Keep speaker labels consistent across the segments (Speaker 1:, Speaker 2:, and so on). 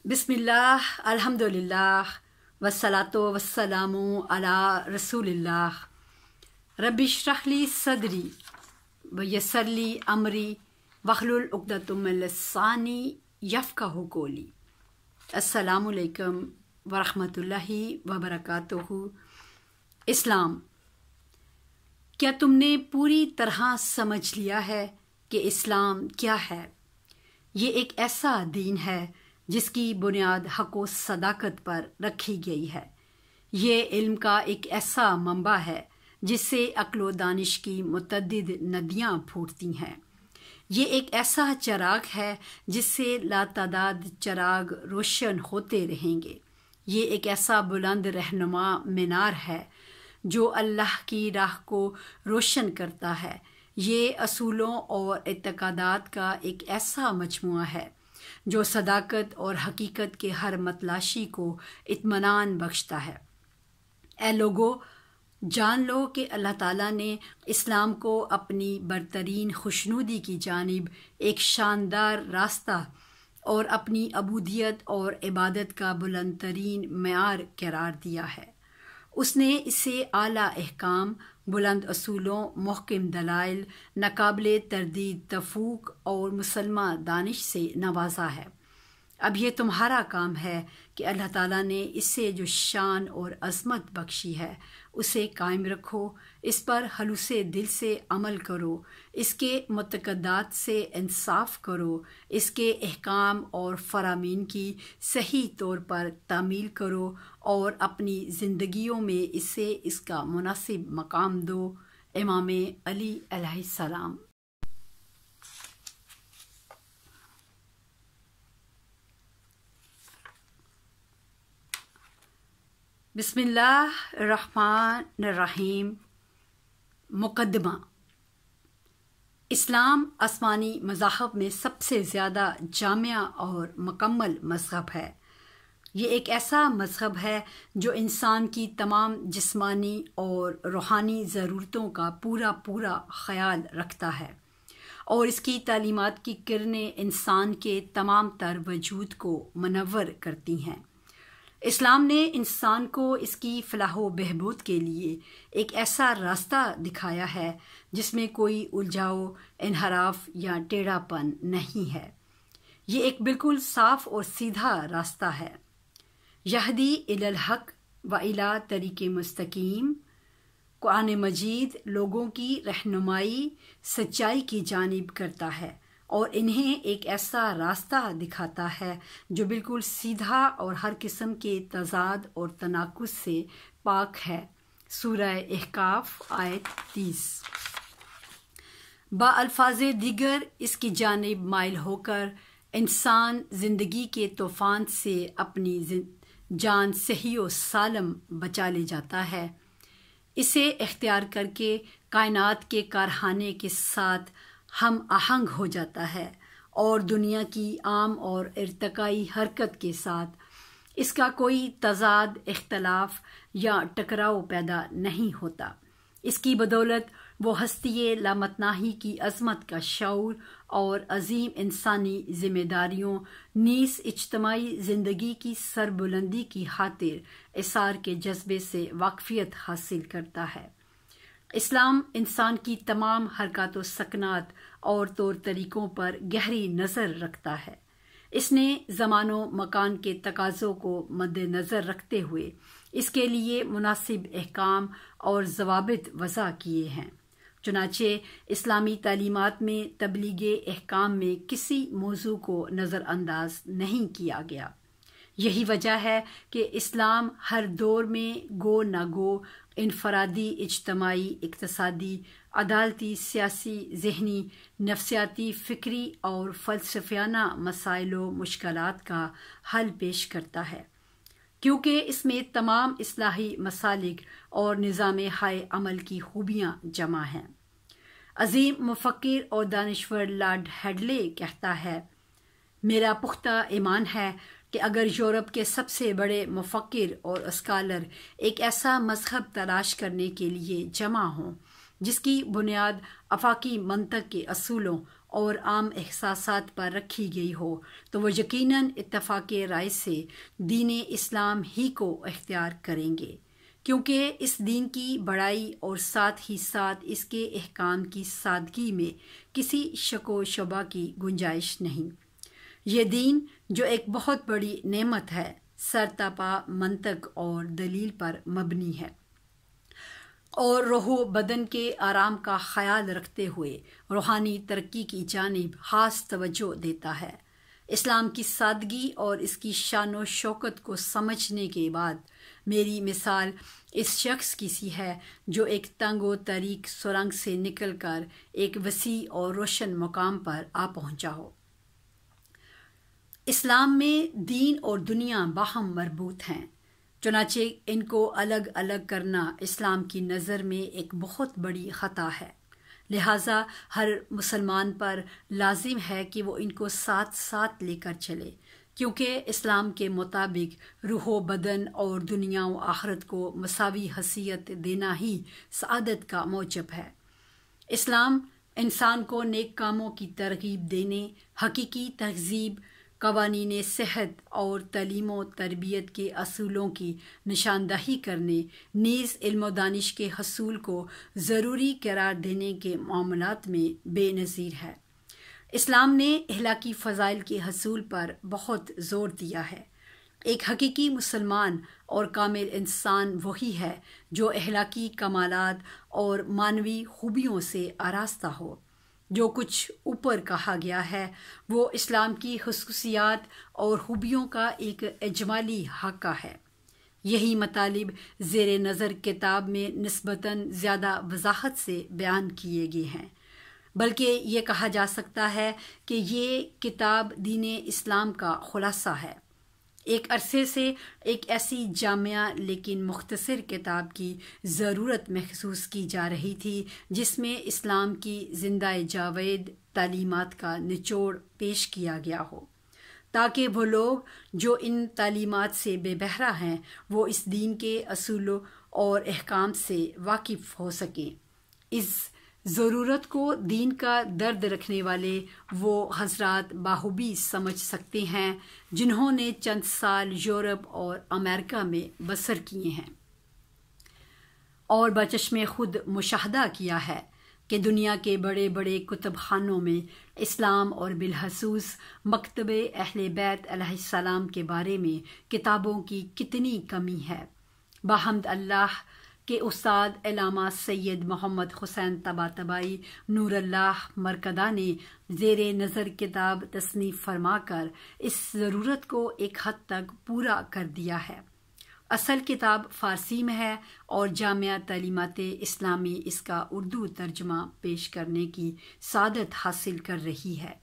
Speaker 1: बिस्मिल्लाह अल्हम्दुलिल्लाह वस्सलातु वस्सलामु अला रसूलिल्लाह। रब्बि इश्रह ली सदरी व यस्सिर ली अमरी वहलुल उक़दतम मिन लिसानी यफ़क़हू क़ौली। अस्सलामु अलैकुम व रहमतुल्लाहि व बरकातुहू। इस्लाम, क्या तुमने पूरी तरह समझ लिया है कि इस्लाम क्या है? ये एक ऐसा दीन है जिसकी बुनियाद हक़ व सदाकत पर रखी गई है। ये इल्म का एक ऐसा मंबा है जिससे अक्ल व दानिश की मुतअद्दिद नदियाँ फूटती हैं। ये एक ऐसा चिराग है जिससे लातादाद चिराग रोशन होते रहेंगे। ये एक ऐसा बुलंद रहनुमा मीनार है जो अल्लाह की राह को रोशन करता है। ये असूलों और एतक़ादात का एक ऐसा मजमुआ है जो सदाकत और हकीकत के हर मतलाशी को इत्मीनान बख्शता है। ऐ लोगो, जान लो कि अल्लाह ताला ने इस्लाम को अपनी बरतरीन खुशनुदी की जानिब एक शानदार रास्ता और अपनी अबूदियत और इबादत का बुलंद तरीन मेयार करार दिया है। उसने इसे आला अहकाम, बुलंद असूलों, मुहकम दलाइल, नाकाबिले तरदीद तफूक और मुसल्मा दानिश से नवाजा है। अब ये तुम्हारा काम है कि अल्लाह ताला ने इससे जो शान और अज़मत बख्शी है उसे कायम रखो, इस पर हलूसे दिल से अमल करो, इसके मुतक़द्दात से इंसाफ करो, इसके अहकाम और फ़रामीन की सही तौर पर तामील करो और अपनी ज़िंदगियों में इसे इसका मुनासिब मकाम दो। इमाम अली अलैहिस्सलाम। बिस्मिल्लाहिर्रहमानिर्रहीम। मुक़द्दमा। इस्लाम आसमानी मज़ाहब में सबसे ज़्यादा जामिया और मुकम्मल मज़हब है। ये एक ऐसा मज़हब है जो इंसान की तमाम जिस्मानी और रूहानी ज़रूरतों का पूरा ख़याल रखता है और इसकी तालीमात की किरणें इंसान के तमाम तर वजूद को मुनव्वर करती हैं। इस्लाम ने इंसान को इसकी फ़लाह व बहबूद के लिए एक ऐसा रास्ता दिखाया है जिसमें कोई उलझाव, इन्हराफ या टेढ़ापन नहीं है। ये एक बिल्कुल साफ और सीधा रास्ता है। यहदी इलल हक़ व इला तरीक़े मुस्तकीम। कुरान मजीद लोगों की रहनुमाई सच्चाई की जानिब करता है और इन्हें एक ऐसा रास्ता दिखाता है जो बिल्कुल सीधा और हर किस्म के तज़ाद और तनाकुस से पाक है। सूरह अहकाफ आयत 30। बाअल्फाज़े दीगर इसकी जानिब माइल होकर इंसान ज़िंदगी के तूफ़ान से अपनी जान सही व सालम बचा ले जाता है। इसे इख्तियार करके कायनात के कारखाने के साथ हम आहंग हो जाता है और दुनिया की आम और इर्तिकाई हरकत के साथ इसका कोई तज़ाद, इख्तलाफ या टकराव पैदा नहीं होता। इसकी बदौलत वो हस्ती लामतनाही की अज़मत का शऊर और अजीम इंसानी ज़िम्मेदारियों नीस इज्तमाई ज़िंदगी की सरबुलंदी की खातिर इसार के जज्बे से वाक़फ़ियत हासिल करता है। इस्लाम इंसान की तमाम हरकत व सकनात और तौर तरीक़ों पर गहरी नज़र रखता है। इसने ज़मानो मकान के तकाज़ों को मद्देनज़र रखते हुए इसके लिए मुनासिब अहकाम और ज़वाबित वज़ा किए हैं। चुनाचे इस्लामी तालीमात में तबलीगे अहकाम में किसी मौजू को नज़रअंदाज नहीं किया गया। यही वजह है कि इस्लाम हर दौर में गो न गो इनफरादी, इज्तमाई, इक़्तिसादी, अदालती, सियासी, ज़हनी, नफ्सियाती, फ़िक्री और फ़लसफ़ियाना मसाइल व मुश्किलात का हल पेश करता है, क्योंकि इसमें तमाम इस्लाही मसालिक और निज़ाम हाय अमल की खूबियाँ जमा हैं। अज़ीम मुफ़क्किर और दानिश्वर लॉर्ड हेडले कहता है, मेरा पुख्ता ईमान है कि अगर यूरोप के सबसे बड़े मुफ़क्किर और स्कॉलर एक ऐसा मज़हब तलाश करने के लिए जमा हों जिसकी बुनियाद अफ़ाकी मंतक़ के असूलों और आम एहसासात पर रखी गई हो तो वो यकीनन इत्तफ़ाक़ राय से दीन इस्लाम ही को इख्तियार करेंगे, क्योंकि इस दीन की बड़ाई और साथ ही साथ इसके अहकाम की सादगी में किसी शक व शुबा की गुंजाइश नहीं। ये दीन जो एक बहुत बड़ी नेमत है, सरतापा मंतक और दलील पर मबनी है और रूह बदन के आराम का ख्याल रखते हुए रूहानी तरक्की की जानिब खास तवज्जो देता है। इस्लाम की सादगी और इसकी शान व शौकत को समझने के बाद मेरी मिसाल इस शख्स की सी है जो एक तंग व तरीक सुरंग से निकलकर एक वसी और रोशन मुकाम पर आ पहुंचा हो। इस्लाम में दीन और दुनिया बाहम मरबूत हैं, चुनाचे इनको अलग अलग करना इस्लाम की नज़र में एक बहुत बड़ी ख़ता है। लिहाजा हर मुसलमान पर लाजिम है कि वो इनको साथ साथ लेकर चले, क्योंकि इस्लाम के मुताबिक रूह बदन और दुनिया व आखिरत को मसावी हसीयत देना ही सआदत का मौजब है। इस्लाम इंसान को नेक कामों की तरगीब देने, हकीकी तहज़ीब, कवानीन सेहत और तालीम व तरबियत के असूलों की निशानदही करने, नीज़ इल्म दानिश के हसूल को ज़रूरी करार देने के मामलात में बेनज़ीर है। इस्लाम ने अहलाकी फ़ज़ाइल के हसूल पर बहुत ज़ोर दिया है। एक हकीकी मुसलमान और कामिल इंसान वही है जो अहलाकी कमालात और मानवी खूबियों से आरास्ता हो। जो कुछ ऊपर कहा गया है वो इस्लाम की खुसूसियात और खूबियों का एक इजमाली हाका है। यही मतालिब ज़ेर नज़र किताब में निस्बतन ज़्यादा वजाहत से बयान किए गए हैं, बल्कि ये कहा जा सकता है कि ये किताब दीन इस्लाम का खुलासा है। एक अरसे से एक ऐसी जामिया लेकिन मुख्तसर किताब की ज़रूरत महसूस की जा रही थी जिसमें इस्लाम की ज़िंदा जावेद तालीमात का निचोड़ पेश किया गया हो, ताकि वो लोग जो इन तालीमात से बेबहरा हैं वो इस दीन के असूलों और अहकाम से वाकिफ़ हो सकें। इस ज़रूरत को दीन का दर्द रखने वाले वो हज़रात बाहुबी समझ सकते हैं जिन्होंने चंद साल यूरोप और अमेरिका में बसर किए हैं और बचश्मे खुद मुशाहदा किया है कि दुनिया के बड़े बड़े कुतुब खानों में इस्लाम और बिलखसूस मकतबे अहले बैत अलैहिस्सलाम के बारे में किताबों की कितनी कमी है। बाहम्द अल्लाह के उस्ताद अल्लामा सैयद मोहम्मद हुसैन तबातबाई नूरुल्लाह मरकदा ने ज़ेरे नज़र किताब तस्नीफ़ फरमाकर इस ज़रूरत को एक हद तक पूरा कर दिया है। असल किताब फ़ारसी में है और जामिया तालीमात इस्लामी इसका उर्दू तर्जुमा पेश करने की सादत हासिल कर रही है।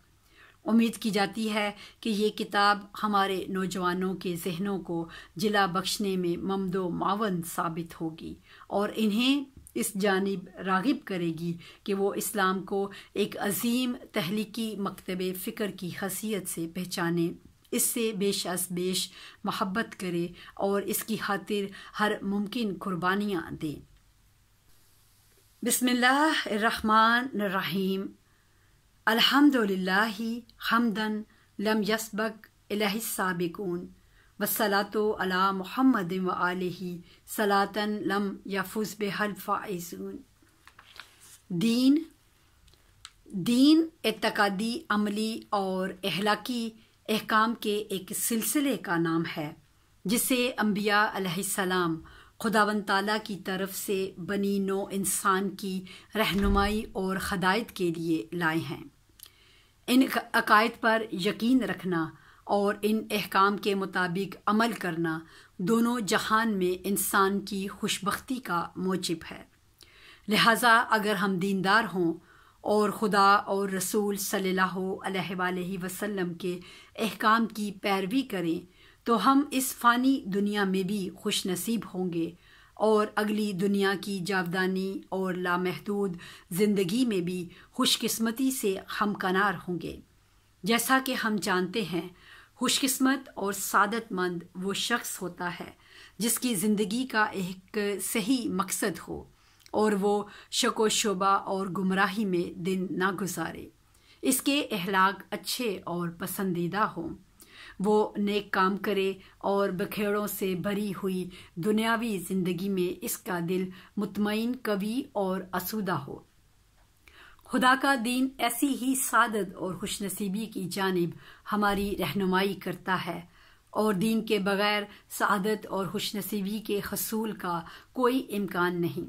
Speaker 1: उम्मीद की जाती है कि ये किताब हमारे नौजवानों के जहनों को जिला बख्शने में ममदो मावन साबित होगी और इन्हें इस जानिब रागिब करेगी कि वो इस्लाम को एक अजीम तहलीकी मकतबे फ़िक्र की हसीयत से पहचाने, इससे बेश अज़ बेश मोहब्बत करे और इसकी खातिर हर मुमकिन कुर्बानियाँ दें। बिस्मिल्लाहिर्रहमानिर्रहीम। अल्हम्दुलिल्लाहि हम्दन लम यसबक इलैहि साबिकून वस्सलातु अला मुहम्मदिन व आलिहि सलातन लम यफुज़ बिहल फ़ाइज़ून। दीन एतक़ादी, अमली और अहलाकी अहकाम के एक सिलसिले का नाम है जिसे अंबिया अलैहिस्सलाम खुदावंद ताला की तरफ से बनी नो इंसान की रहनुमाई और हदायत के लिए लाए हैं। इन अकायद पर यकीन रखना और इन अहकाम के मुताबिक अमल करना दोनों जहान में इंसान की खुशबख्ती का मौजिब है। लिहाजा अगर हम दीनदार हों और खुदा और रसूल सल्लल्लाहु अलैहि वसल्लम के अहकाम की पैरवी करें तो हम इस फ़ानी दुनिया में भी खुश नसीब होंगे और अगली दुनिया की जावदानी और लामहदूद ज़िंदगी में भी खुशकिस्मती से हमकनार होंगे। जैसा कि हम जानते हैं, खुशकिस्मत और सादतमंद वो शख्स होता है जिसकी ज़िंदगी का एक सही मकसद हो और वो शक व शुबा और गुमराही में दिन ना गुजारे। इसके अखलाक अच्छे और पसंदीदा हों। वो नेक काम करे और बखेड़ों से भरी हुई दुनियावी ज़िंदगी में इसका दिल मुतमईन, कवी और आसूदा हो। खुदा का दीन ऐसी ही सादत और खुशनसीबी की जानिब हमारी रहनुमाई करता है, और दीन के बगैर सादत और खुशनसीबी के हसूल का कोई इम्कान नहीं।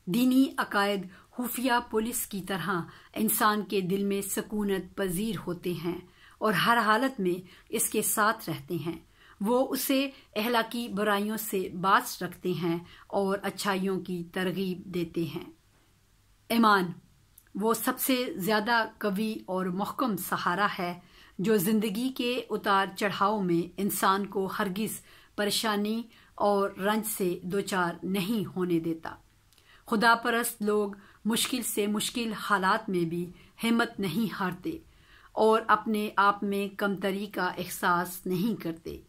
Speaker 1: दीनी अकायद खुफिया पुलिस की तरह इंसान के दिल में सकूनत पजीर होते हैं और हर हालत में इसके साथ रहते हैं। वो उसे अहलाकी बुराइयों से बाज रखते हैं और अच्छाइयों की तरगीब देते हैं। ईमान वो सबसे ज़्यादा कवी और मुहकम सहारा है जो ज़िंदगी के उतार चढ़ाव में इंसान को हरगिज़ परेशानी और रंज से दोचार नहीं होने देता। खुदा परस्त लोग मुश्किल से मुश्किल हालात में भी हिम्मत नहीं हारते और अपने आप में कमतरी का एहसास नहीं करते।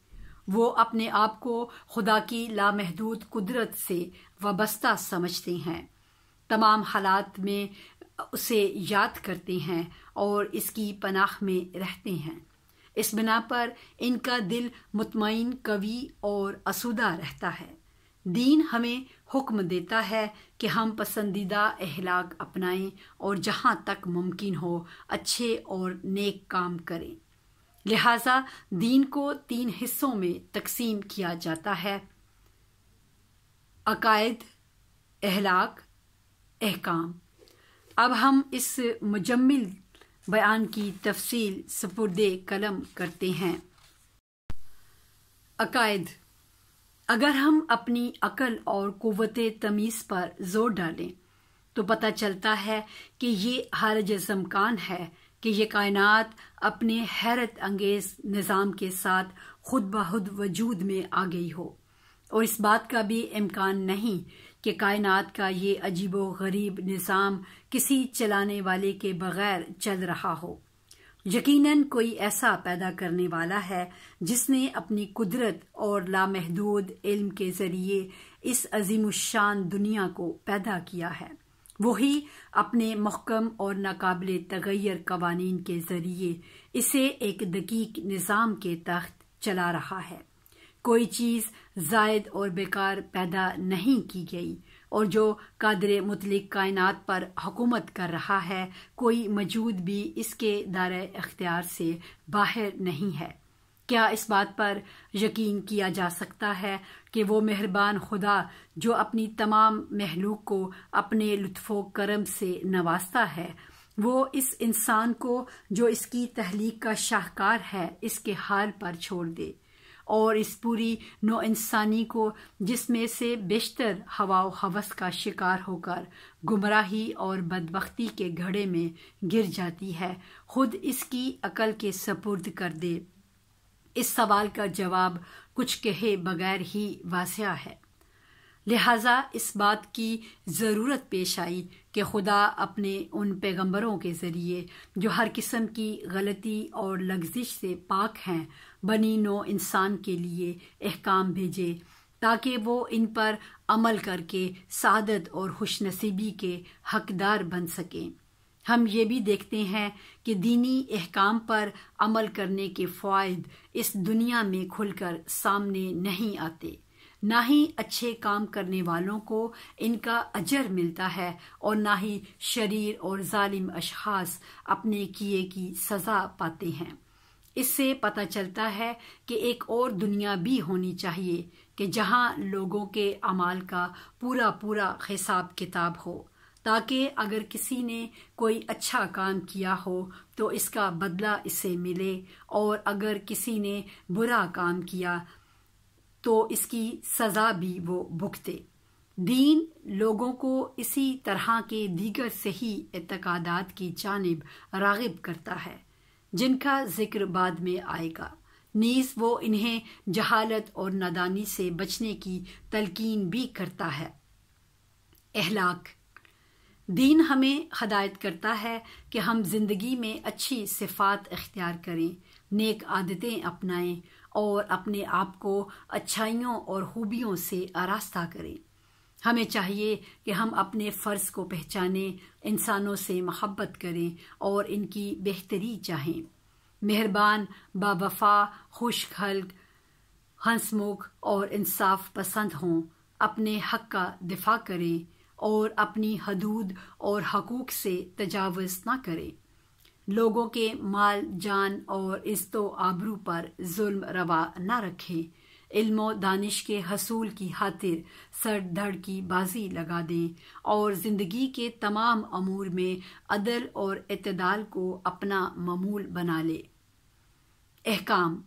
Speaker 1: वो अपने आप को खुदा की लामहदूद कुदरत से वाबस्ता समझते हैं, तमाम हालात में उसे याद करते हैं और इसकी पनाह में रहते हैं। इस बिना पर इनका दिल मुतमईन, कवी और आसूदा रहता है। दीन हमें हुक्म देता है कि हम पसंदीदा अखलाक अपनाएं और जहाँ तक मुमकिन हो अच्छे और नेक काम करें। लिहाजा दीन को 3 हिस्सों में तकसीम किया जाता है: अकायद, अखलाक, अहकाम। अब हम इस मुजम्मिल बयान की तफसील सपुर्दे कलम करते हैं। अकायद। अगर हम अपनी अकल और कुव्वते तमीज़ पर जोर डालें तो पता चलता है कि ये हरगिज़ इम्कान है कि ये कायनात अपने हैरत अंगेज़ निज़ाम के साथ खुद ब खुद वजूद में आ गई हो, और इस बात का भी इम्कान नहीं कि कायनात का ये अजीबो गरीब निज़ाम किसी चलाने वाले के बगैर चल रहा हो। यकीनन कोई ऐसा पैदा करने वाला है जिसने अपनी कुदरत और लामहदूद इल्म के ज़रिए इस अजीमुशान दुनिया को पैदा किया है। वही अपने मुहकम और नाकाबिले तगय्यर कवानीन के ज़रिए इसे एक दकीक निज़ाम के तहत चला रहा है। कोई चीज़ ज़ायद और बेकार पैदा नहीं की गई, और जो कादिर मुतलिक कायनात पर हुकूमत कर रहा है, कोई मौजूद भी इसके दायरे इख्तियार से बाहर नहीं है। क्या इस बात पर यकीन किया जा सकता है कि वो मेहरबान खुदा जो अपनी तमाम महलूक को अपने लुत्फ़ो करम से नवाजता है, वो इस इंसान को जो इसकी तहलीक का शाहकार है इसके हाल पर छोड़ दे, और इस पूरी नौ इंसानी को जिसमें से बेशतर हवा व हवस का शिकार होकर गुमराही और बदबख्ती के घड़े में गिर जाती है, खुद इसकी अकल के सपुर्द कर दे। इस सवाल का जवाब कुछ कहे बगैर ही वासिया है। लिहाजा इस बात की ज़रूरत पेश आई कि खुदा अपने उन पैगंबरों के ज़रिए जो हर किस्म की गलती और लग्जिश से पाक हैं, बनी नो इंसान के लिए अहकाम भेजे ताकि वो इन पर अमल करके सादत और खुशनसीबी के हकदार बन सकें। हम ये भी देखते हैं कि दीनी अहकाम पर अमल करने के फ़ायदे इस दुनिया में खुलकर सामने नहीं आते। ना ही अच्छे काम करने वालों को इनका अजर मिलता है, और ना ही शरीर और जालिम अशखास अपने किए की सज़ा पाते हैं। इससे पता चलता है कि एक और दुनिया भी होनी चाहिए कि जहां लोगों के अमाल का पूरा पूरा हिसाब किताब हो, ताकि अगर किसी ने कोई अच्छा काम किया हो तो इसका बदला इसे मिले, और अगर किसी ने बुरा काम किया तो इसकी सज़ा भी वो भुगते। दीन लोगों को इसी तरह के दीगर सही एतकादात की जानिब राग़िब करता है जिनका जिक्र बाद में आएगा। नीज़ वो इन्हें जहालत और नादानी से बचने की तलकीन भी करता है। अहलाक। दीन हमें हदायत करता है कि हम जिंदगी में अच्छी सिफात इख्तियार करें, नेक आदतें अपनाएं और अपने आप को अच्छाइयों और खूबियों से आरास्ता करें। हमें चाहिए कि हम अपने फ़र्ज़ को पहचानें, इंसानों से मोहब्बत करें और इनकी बेहतरी चाहें। मेहरबान, बावफ़ा, खुशखल्क, हंसमुख और इंसाफ पसंद हों, अपने हक़ का दिफा करें और अपनी हदूद और हकूक़ से तजावुज़ न करें। लोगों के माल, जान और इज़्ज़तो आबरू पर जुल्म रवा न रखें। इल्म दानिश के हसूल की खातिर सर धड़ की बाजी लगा दें और ज़िंदगी के तमाम अमूर में अदल और इत्तेदाल को अपना ममूल बना ले। अहकाम।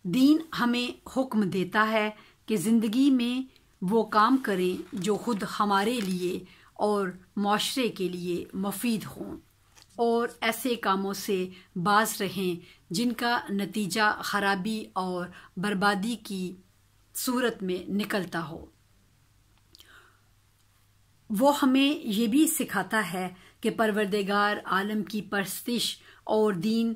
Speaker 1: दीन हमें हुक्म देता है कि ज़िंदगी में वो काम करें जो खुद हमारे लिए और माशरे के लिए मुफीद हों और ऐसे कामों से बाज रहें जिनका नतीजा खराबी और बर्बादी की सूरत में निकलता हो। वो हमें ये भी सिखाता है कि परवरदिगार आलम की परस्तिश और दीन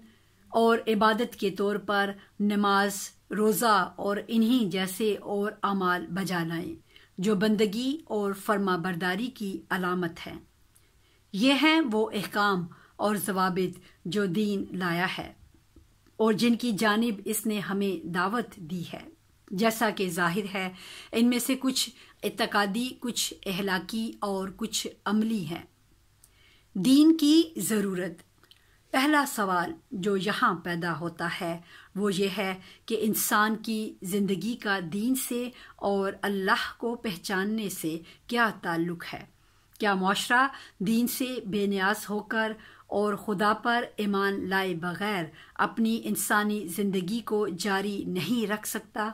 Speaker 1: और इबादत के तौर पर नमाज, रोज़ा और इन्हीं जैसे और अमाल बजा लाएं जो बंदगी और फर्मा बरदारी की अलामत है। ये हैं वो अहकाम और ज़वाबित जो दीन लाया है और जिनकी जानिब इसने हमें दावत दी है। जैसा कि जाहिर है, इनमें से कुछ इत्तकादी, कुछ अहलाकी और कुछ अमली हैं। दीन की ज़रूरत। पहला सवाल जो यहाँ पैदा होता है वो ये है कि इंसान की ज़िंदगी का दीन से और अल्लाह को पहचानने से क्या ताल्लुक़ है। क्या माशरा दीन से बेनियाज होकर और खुदा पर ईमान लाए बगैर अपनी इंसानी ज़िंदगी को जारी नहीं रख सकता?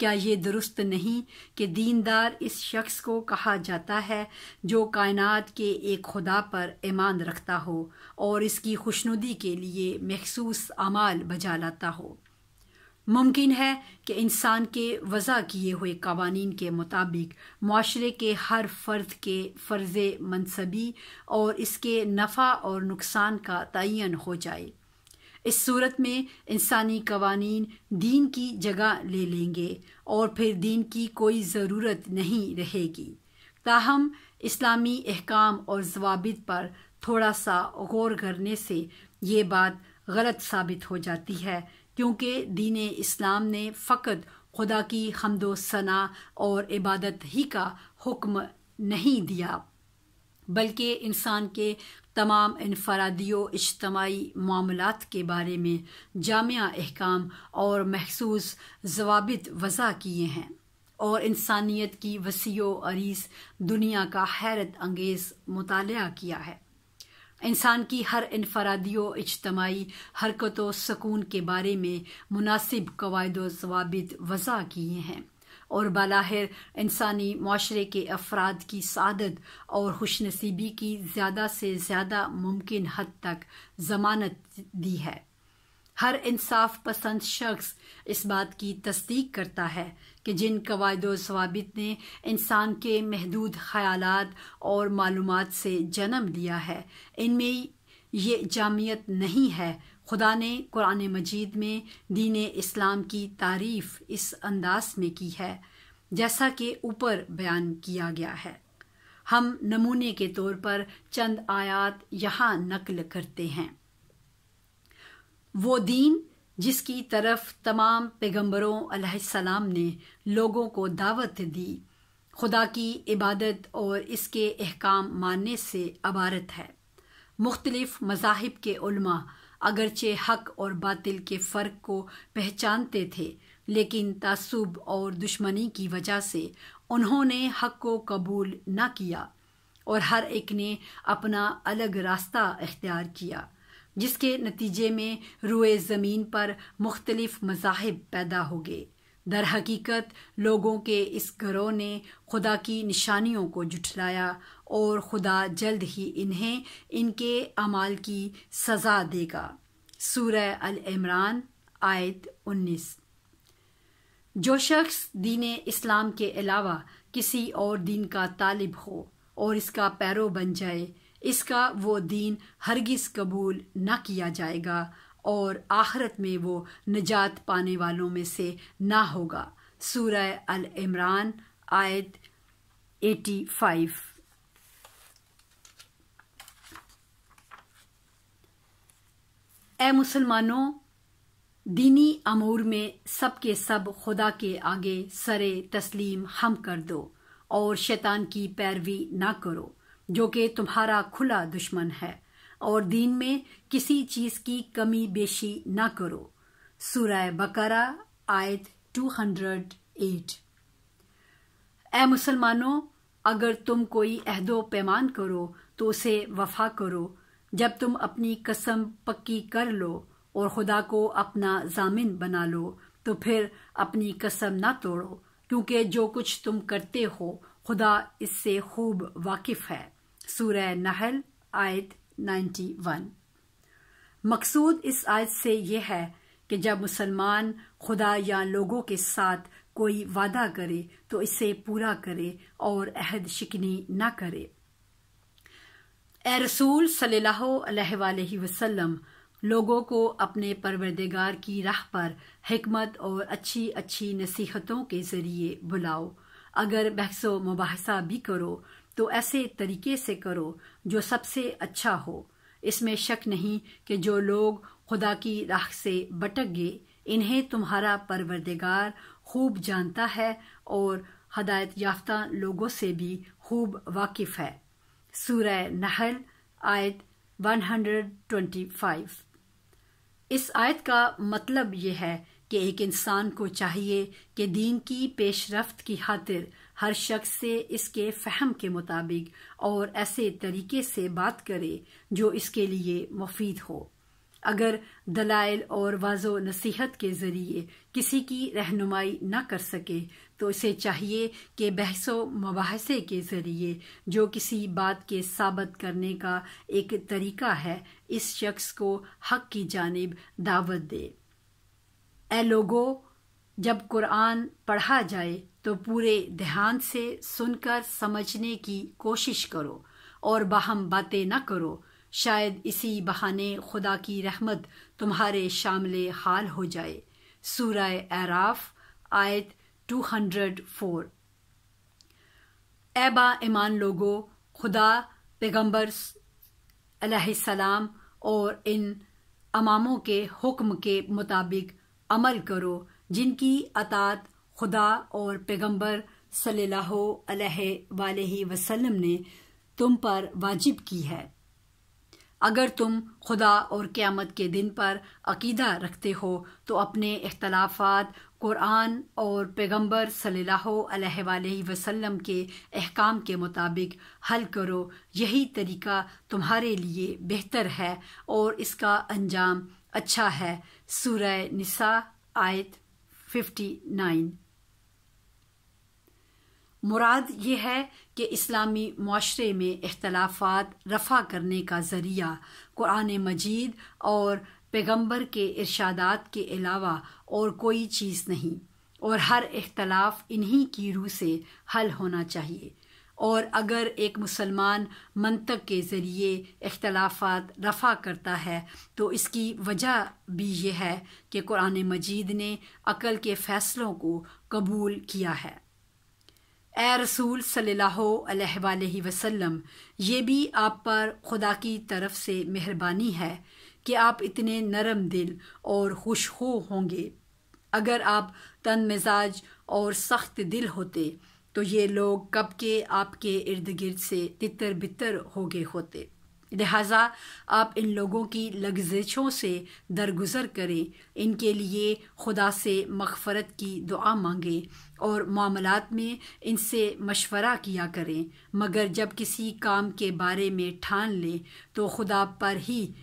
Speaker 1: क्या ये दुरुस्त नहीं कि दीनदार इस शख्स को कहा जाता है जो कायनात के एक खुदा पर ईमान रखता हो और इसकी खुशनुदी के लिए मखसूस अमाल बजा लाता हो? मुमकिन है कि इंसान के वज़ा किए हुए कवानीन के मुताबिक माशरे के हर फ़र्द के फ़र्ज़े मनसबी और इसके नफ़ा और नुकसान का तयन हो जाए। इस सूरत में इंसानी कवानीन दीन की जगह ले लेंगे और फिर दीन की कोई ज़रूरत नहीं रहेगी। ताहम इस्लामी अहकाम और ज़वाबित पर थोड़ा सा गौर करने से ये बात गलत साबित हो जाती है, क्योंकि दीन इस्लाम ने फ़कत खुदा की हम्दो सना और इबादत ही का हुक्म नहीं दिया, बल्कि इंसान के तमाम इनफरादी व इज्तमाई मामलात के बारे में जामिया अहकाम और महसूस ज़वाबित वज़ा किए हैं और इंसानियत की वसीओ अरीज़ दुनिया का हैरत अंगेज़ मुतालिया किया है। इंसान की हर इनफरादी व इज्तमाई हरकत व सकून के बारे में मुनासिब कवायद व ज़वाबित वज़ा किए हैं और बालाहिर इंसानी माशरे के अफराद की सादत और खुशनसीबी की ज़्यादा से ज़्यादा मुमकिन हद तक ज़मानत दी है। हर इंसाफ पसंद शख्स इस बात की तस्दीक करता है कि जिन कवायद व ज़वाबित ने इंसान के महदूद ख़यालात और मालूमात से जन्म लिया है, इनमें ये जामियत नहीं है। खुदा ने कुरान मजीद में दीन इस्लाम की तारीफ़ इस अंदाज में की है जैसा कि ऊपर बयान किया गया है। हम नमूने के तौर पर चंद आयात यहाँ नकल करते हैं। वो दीन जिसकी तरफ तमाम पैगंबरों अलैहिस्सलाम ने लोगों को दावत दी, खुदा की इबादत और इसके अहकाम मानने से अबारत है। मुख्तलिफ मज़ाहिब के उलमा अगरचे हक और बातिल के फ़र्क को पहचानते थे, लेकिन तासुब और दुश्मनी की वजह से उन्होंने हक को कबूल न किया और हर एक ने अपना अलग रास्ता इख्तियार किया, जिसके नतीजे में रुए ज़मीन पर मुख्तलिफ मज़ाहिब पैदा हो गए। दर हकीकत लोगों के इस गिरोह ने खुदा की निशानियों को जुठलाया और खुदा जल्द ही इन्हें इनके अमाल की सज़ा देगा। सूरह अल इमरान आयत 19। जो शख्स दीन इस्लाम के अलावा किसी और दीन का तालिब हो और इसका पैरो बन जाए, इसका वो दीन हरगिज़ कबूल न किया जाएगा और आखिरत में वो निजात पाने वालों में से ना होगा। सूरह अल इमरान आयत 85। ए मुसलमानों, दीनी अमूर में सब के सब खुदा के आगे सरे तस्लीम हम कर दो और शैतान की पैरवी ना करो जो कि तुम्हारा खुला दुश्मन है, और दीन में किसी चीज की कमी बेशी ना करो। सूरह बकरा आयत 208। ए मुसलमानों, अगर तुम अहदो अहदो पैमान करो तो उसे वफा करो। जब तुम अपनी कसम पक्की कर लो और खुदा को अपना जामिन बना लो तो फिर अपनी कसम ना तोड़ो, क्योंकि जो कुछ तुम करते हो खुदा इससे खूब वाकिफ है। सूरह नहल आयत 91। मकसूद इस आयत से यह है कि जब मुसलमान खुदा या लोगों के साथ कोई वादा करे तो इसे पूरा करे और अहद शिकनी न करे। ए रसूल सल्लल्लाहु अलैहि वसल्लम, लोगों को अपने परवरदिगार की राह पर हिकमत और अच्छी अच्छी नसीहतों के जरिए बुलाओ। अगर बहसो मुबाहसा भी करो तो ऐसे तरीके से करो जो सबसे अच्छा हो। इसमें शक नहीं कि जो लोग खुदा की राह से भटक गए, इन्हें तुम्हारा परवरदिगार खूब जानता है और हदायत याफ्ता लोगों से भी खूब वाकिफ है। सूरह नहल आयत 125। इस आयत का मतलब यह है कि एक इंसान को चाहिए कि दीन की पेशरफ्त की खातिर हर शख्स से इसके फहम के मुताबिक और ऐसे तरीके से बात करे जो इसके लिए मुफीद हो। अगर दलाइल और वाज़ो नसीहत के जरिए किसी की रहनुमाई न कर सके तो इसे चाहिए कि बहसो मुबाहसे के जरिए जो किसी बात के साबित करने का एक तरीका है, इस शख्स को हक की जानिब दावत दे। ए लोगो, जब कुरान पढ़ा जाए तो पूरे ध्यान से सुनकर समझने की कोशिश करो और बाहम बातें न करो। शायद इसी बहाने खुदा की रहमत तुम्हारे शामिल हाल हो जाए। सूरह आराफ आयत 204। ए बा ईमान लोगो, खुदा, पैगंबर अलैहिस्सलाम और इन अमामों के हुक्म के मुताबिक अमल करो जिनकी अतात खुदा और पैगंबर सल्लल्लाहु अलैहि वसल्लम ने तुम पर वाजिब की है। अगर तुम खुदा और क़यामत के दिन पर अकीदा रखते हो तो अपने इख्तलाफात कुरान और पैगंबर सल्लल्लाहु अलैहि वसल्लम के अहकाम के मुताबिक हल करो। यही तरीका तुम्हारे लिए बेहतर है और इसका अंजाम अच्छा है। सूरह निसा आयत 59। मुराद ये है कि इस्लामी मुआशरे में इख्तलाफात रफ़ा करने का ज़रिया कुरान मजीद और पैगंबर के इरशादात के अलावा और कोई चीज़ नहीं, और हर इख्तलाफ इन्हीं की रूह से हल होना चाहिए। और अगर एक मुसलमान मंतक के ज़रिए इख्तलाफात रफ़ा करता है तो इसकी वजह भी यह है कि कुरान मजीद ने अक़ल के फ़ैसलों को कबूल किया है। ए रसूल सल्लल्लाहु अलैहि वसल्लम, ये भी आप पर खुदा की तरफ से मेहरबानी है कि आप इतने नरम दिल और खुशखो होंगे। अगर आप तन मिजाज और सख्त दिल होते तो ये लोग कब के आपके इर्द गिर्द से तितर बितर हो गए होते। लिहाजा आप इन लोगों की लग्ज़िशों से दरगुजर करें, इनके लिए खुदा से मग़फ़रत की दुआ मांगें और मामलात में इनसे मशवरा किया करें। मगर जब किसी काम के बारे में ठान लें तो खुदा पर ही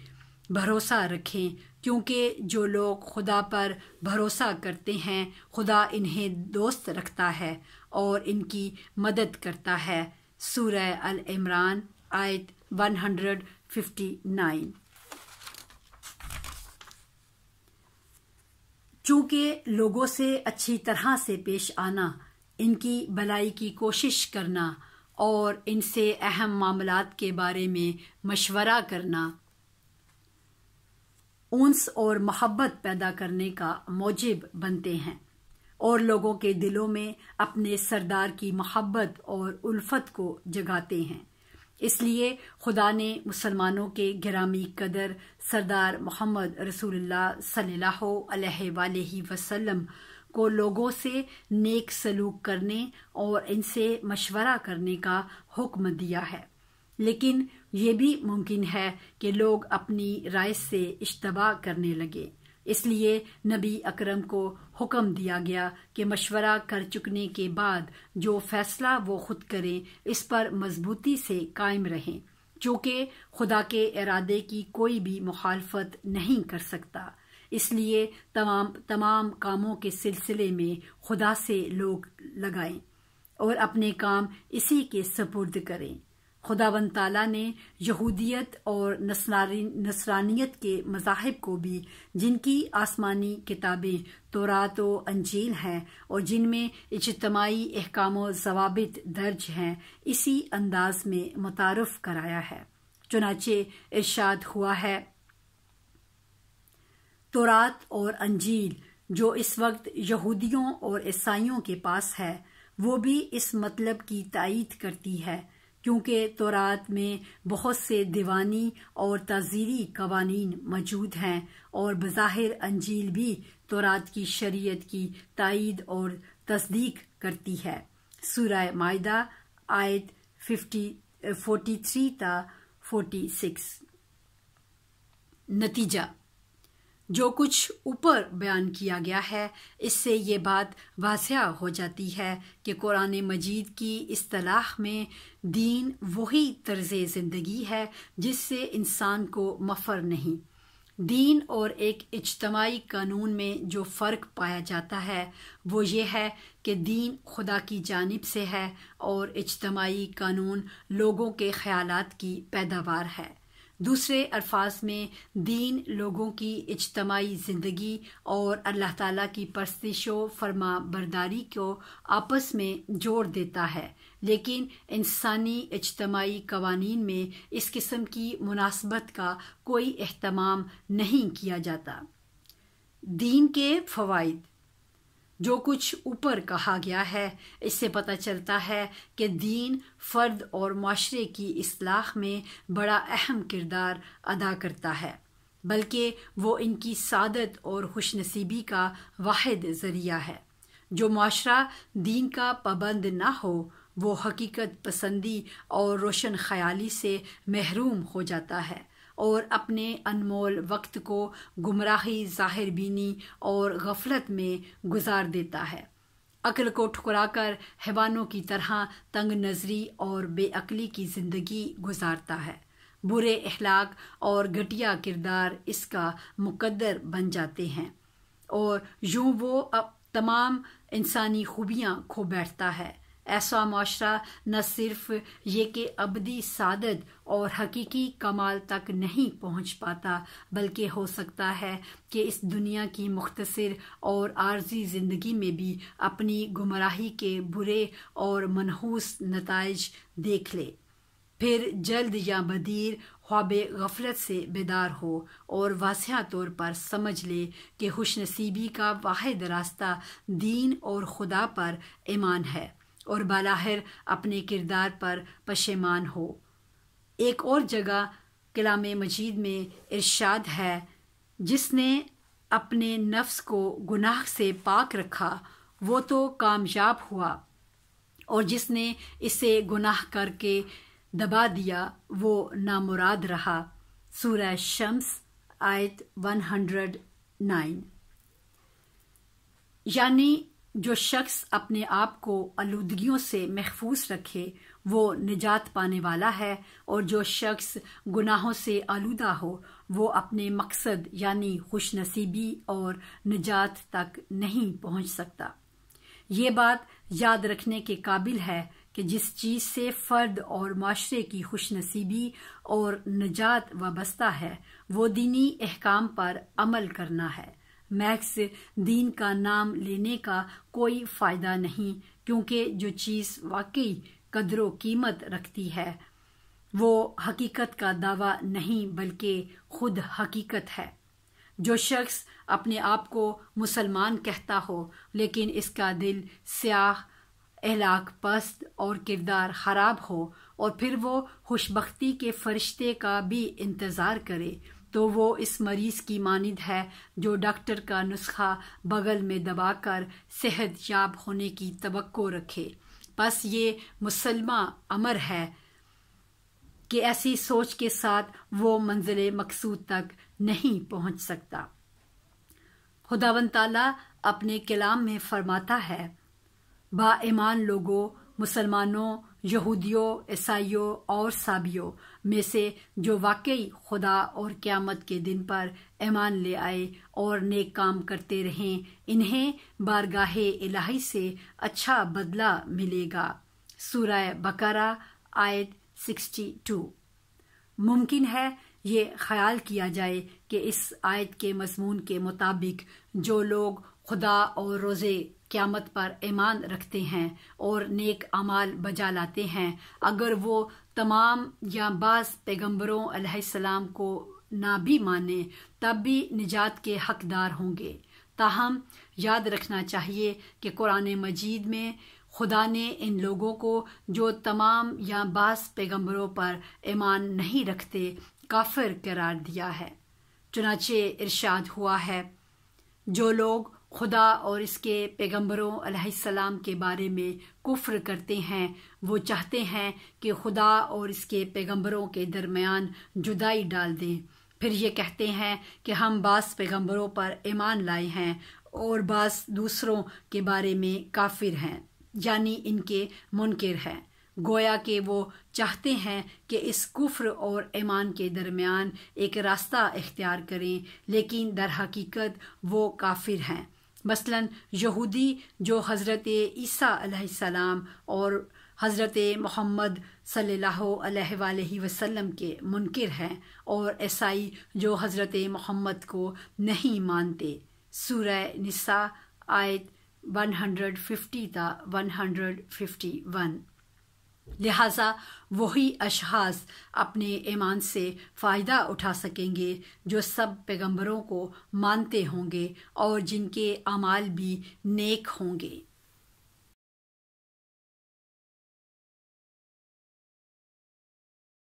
Speaker 1: भरोसा रखें, क्योंकि जो लोग खुदा पर भरोसा करते हैं खुदा इन्हें दोस्त रखता है और इनकी मदद करता है। सूरह अल इमरान आयत 159। चूँकि लोगों से अच्छी तरह से पेश आना, इनकी भलाई की कोशिश करना और इनसे अहम मामलात के बारे में मशवरा करना उन्स और मोहब्बत पैदा करने का मौजिब बनते हैं, और लोगों के दिलों में अपने सरदार की मोहब्बत और उल्फत को जगाते हैं। इसलिए खुदा ने मुसलमानों के गिरामी कदर सरदार मोहम्मद रसूलुल्लाह सल्लल्लाहु अलैहि वसल्लम को लोगों से नेक सलूक करने और इनसे मशवरा करने का हुक्म दिया है। लेकिन ये भी मुमकिन है कि लोग अपनी राय से इश्तबा करने लगे। इसलिए नबी अकरम को हुक्म दिया गया कि मशवरा कर चुकने के बाद जो फैसला वो खुद करें इस पर मजबूती से कायम रहें, चूँकि खुदा के इरादे की कोई भी मुखालफत नहीं कर सकता। इसलिए तमाम कामों के सिलसिले में खुदा से लोग लगाएं और अपने काम इसी के सपुर्द करें। खुदावंद ताला ने यहूदियत और नसरानियत के मज़ाहिब को भी, जिनकी आसमानी किताबें तौरात व अंजील हैं और जिनमें इज्तिमाई अहकाम व ज़वाबित दर्ज हैं, इसी अंदाज में मुतारफ़ कराया है। चुनाचे इरशाद हुआ है, तौरात और अंजील जो इस वक्त यहूदियों और ईसाइयों के पास है, वो भी इस मतलब की तायीद करती है, क्योंकि तौरात में बहुत से दीवानी और ताज़ीरी कवानीन मौजूद हैं और बज़ाहिर अंजील भी तौरात की शरीयत की तायीद और तस्दीक करती है। सूरह माइदा आयत 43 ता 46। नतीजा, जो कुछ ऊपर बयान किया गया है, इससे ये बात वाज़िह हो जाती है कि कुरान मजीद की इस्तिलाह में दीन वही तर्ज़े ज़िंदगी है जिससे इंसान को मफ़र नहीं। दीन और एक इज्तिमाई कानून में जो फ़र्क पाया जाता है वो ये है कि दीन खुदा की जानिब से है और इज्तिमाई कानून लोगों के ख़यालात की पैदावार है। दूसरे अल्फाज में दीन लोगों की इज्तिमाई ज़िंदगी और अल्लाह ताला की परस्तिश व फरमा बरदारी को आपस में जोड़ देता है, लेकिन इंसानी इज्तिमाई कवानीन में इस किस्म की मुनासबत का कोई एहतमाम नहीं किया जाता। दीन के फ़वाइद, जो कुछ ऊपर कहा गया है, इससे पता चलता है कि दीन फ़र्द और माशरे की इस्लाह में बड़ा अहम किरदार अदा करता है, बल्कि वो इनकी सादत और खुशनसीबी का वाहिद ज़रिया है। जो माशरा दीन का पाबंद ना हो वो हकीकत पसंदी और रोशन ख़याली से महरूम हो जाता है और अपने अनमोल वक्त को गुमराही, ज़ाहिर बीनी और गफलत में गुजार देता है। अक्ल को ठुकराकर हैवानों की तरह तंग नज़री और बेअक्ली की ज़िंदगी गुजारता है। बुरे अखलाक और घटिया किरदार इसका मुकद्दर बन जाते हैं और यूं वो अब तमाम इंसानी खूबियाँ खो बैठता है। ऐसा माशरा न सिर्फ ये कि अबदी सादत और हकीकी कमाल तक नहीं पहुँच पाता, बल्कि हो सकता है कि इस दुनिया की मुख्तसर और आर्जी ज़िंदगी में भी अपनी गुमराही के बुरे और मनहूस नताइज देख ले, फिर जल्द या बदीर ख्वाबे गफलत से बेदार हो और वाज़िह तौर पर समझ ले कि खुशनसीबी का वाहिद रास्ता दीन और खुदा पर ईमान है और बालाहिर अपने किरदार पर पशेमान हो। एक और जगह कलाम मजीद में इरशाद है, जिसने अपने नफ्स को गुनाह से पाक रखा वो तो कामयाब हुआ और जिसने इसे गुनाह करके दबा दिया वो नामुराद रहा। सूरह शम्स आयत 109। यानी जो शख्स अपने आप को आलूदगियों से महफूज रखे वो निजात पाने वाला है और जो शख्स गुनाहों से आलूदा हो वो अपने मकसद यानी खुशनसीबी और निजात तक नहीं पहुंच सकता। ये बात याद रखने के काबिल है कि जिस चीज़ से फ़र्द और माशरे की खुशनसीबी और निजात वाबस्ता है वो दीनी अहकाम पर अमल करना है। महज दीन का नाम लेने का कोई फ़ायदा नहीं, क्योंकि जो चीज़ वाकई कदर कीमत रखती है वो हकीकत का दावा नहीं बल्कि खुद हकीकत है। जो शख्स अपने आप को मुसलमान कहता हो लेकिन इसका दिल स्याह, अहलाक पस्त और किरदार ख़राब हो और फिर वो खुशबख्ती के फरिश्ते का भी इंतज़ार करे, तो वो इस मरीज़ की मानिंद है जो डॉक्टर का नुस्खा बगल में दबाकर सेहत याब होने की तवक्को रखे। बस ये मुसलमा अमर है कि ऐसी सोच के साथ वो मंजिल मकसूद तक नहीं पहुंच सकता। खुदावंद ताला अपने कलाम में फरमाता है, बाईमान लोगों, मुसलमानों, यहूदियों, ईसाइयों और साबियों में से जो वाकई खुदा और क़यामत के दिन पर ईमान ले आए और नेक काम करते रहें, इन्हें बारगाहे इलाही से अच्छा बदला मिलेगा। सूरह बकरा आयत 62। मुमकिन है ये ख्याल किया जाए कि इस आयत के मज़मून के मुताबिक जो लोग खुदा और रोज़े क़यामत पर ईमान रखते हैं और नेक अमाल बजा लाते हैं, अगर वो तमाम या बाज़ पैगम्बरों अलैहिस्सलाम को ना भी माने तब भी निजात के हकदार होंगे। ताहम याद रखना चाहिए कि कुरान मजीद में खुदा ने इन लोगों को जो तमाम या बाज़ पैगम्बरों पर ईमान नहीं रखते काफिर करार दिया है। चुनाचे इरशाद हुआ है, जो लोग खुदा और इसके पैगम्बरों अलैहिस्सलाम के बारे में कुफ्र करते हैं, वो चाहते हैं कि खुदा और इसके पैगम्बरों के दरमियान जुदाई डाल दें। फिर ये कहते हैं कि हम बाज़ पैगम्बरों पर ईमान लाए हैं और बाज़ दूसरों के बारे में काफिर हैं, यानी इनके मुनकिर हैं। गोया कि वो चाहते हैं कि इस कुफ्र और ईमान के दरमियान एक रास्ता इख्तियार करें, लेकिन दर हकीकत वो काफिर हैं। मसलन यहूदी जो हज़रत ईसा अलैहिस्सलाम और हज़रत मोहम्मद सल्लल्लाहु अलैहि वसल्लम के मुनकिर हैं, और ईसाई जो हज़रत मोहम्मद को नहीं मानते। सूरह निसा आयत 150 ता 151। लिहाजा वही अशख़ास अपने ईमान से फ़ायदा उठा सकेंगे जो सब पैगम्बरों को मानते होंगे और जिनके अमाल भी नेक होंगे।